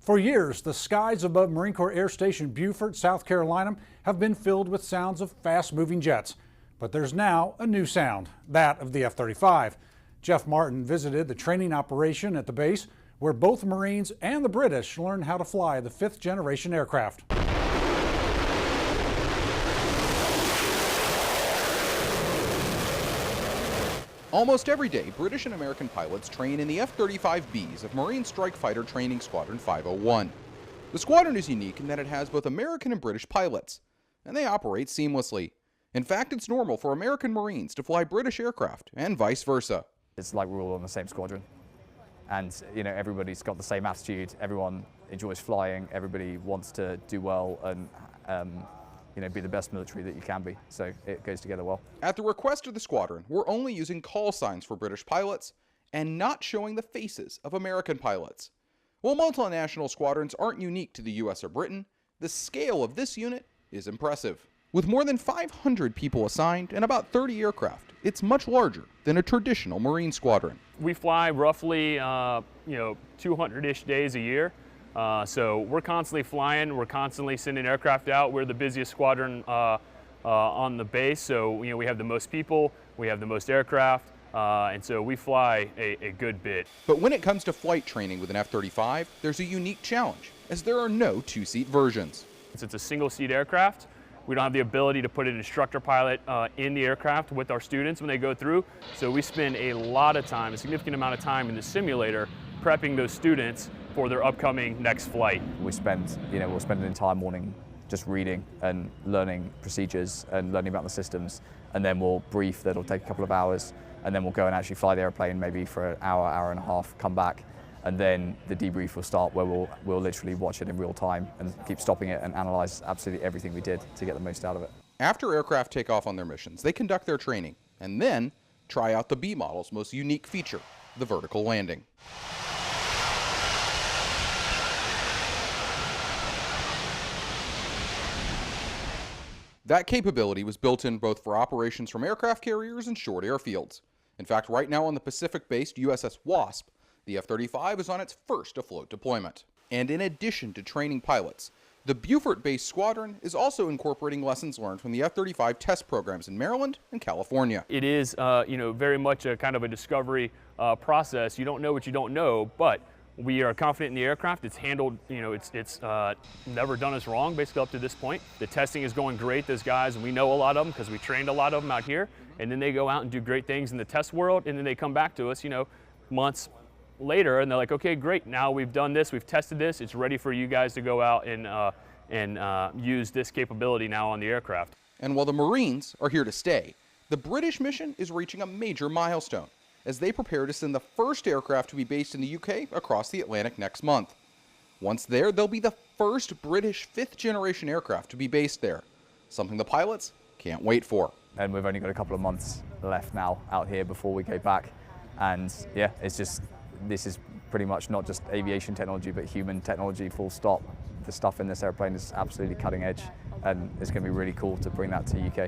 For years, the skies above Marine Corps Air Station Beaufort, South Carolina, have been filled with sounds of fast-moving jets. But there's now a new sound, that of the F-35. Jeff Martin visited the training operation at the base, where both Marines and the British learned how to fly the fifth-generation aircraft. Almost every day, British and American pilots train in the F-35Bs of Marine Strike Fighter Training Squadron 501. The squadron is unique in that it has both American and British pilots, and they operate seamlessly. In fact, it's normal for American Marines to fly British aircraft, and vice versa. It's like we're all on the same squadron, and everybody's got the same attitude. Everyone enjoys flying. Everybody wants to do well and be the best military that you can be. So it goes together well. At the request of the squadron, we're only using call signs for British pilots and not showing the faces of American pilots. While multinational squadrons aren't unique to the US or Britain, the scale of this unit is impressive. With more than 500 people assigned and about 30 aircraft, it's much larger than a traditional Marine squadron. We fly roughly 200-ish days a year. So we're constantly flying, we're constantly sending aircraft out. We're the busiest squadron on the base, so we have the most people, we have the most aircraft, and so we fly a good bit. But when it comes to flight training with an F-35, there's a unique challenge, as there are no two-seat versions. It's a single-seat aircraft. We don't have the ability to put an instructor pilot in the aircraft with our students when they go through, so we spend a lot of time, a significant amount of time in the simulator prepping those students for their upcoming next flight. We'll spend an entire morning just reading and learning procedures and learning about the systems, and then we'll brief. That'll take a couple of hours, and then we'll go and actually fly the airplane maybe for an hour, hour and a half, come back, and then the debrief will start where we'll literally watch it in real time and keep stopping it and analyze absolutely everything we did to get the most out of it. After aircraft take off on their missions, they conduct their training and then try out the B model's most unique feature, the vertical landing. That capability was built in both for operations from aircraft carriers and short airfields. In fact, right now on the Pacific-based USS Wasp, the F-35 is on its first afloat deployment. And in addition to training pilots, the Beaufort-based squadron is also incorporating lessons learned from the F-35 test programs in Maryland and California. It is, very much a kind of a discovery process. You don't know what you don't know, but we are confident in the aircraft. It's handled, it's never done us wrong, basically up to this point. The testing is going great. Those guys, we know a lot of them because we trained a lot of them out here, and then they go out and do great things in the test world, and then they come back to us, months later, and they're like, okay, great, now we've done this, we've tested this, it's ready for you guys to go out and use this capability now on the aircraft. And while the Marines are here to stay, the British mission is reaching a major milestone as they prepare to send the first aircraft to be based in the UK across the Atlantic next month. Once there, they'll be the first British fifth-generation aircraft to be based there, something the pilots can't wait for. And we've only got a couple of months left now out here before we go back. And yeah, this is pretty much not just aviation technology, but human technology, full stop. The stuff in this airplane is absolutely cutting edge, and it's going to be really cool to bring that to the UK.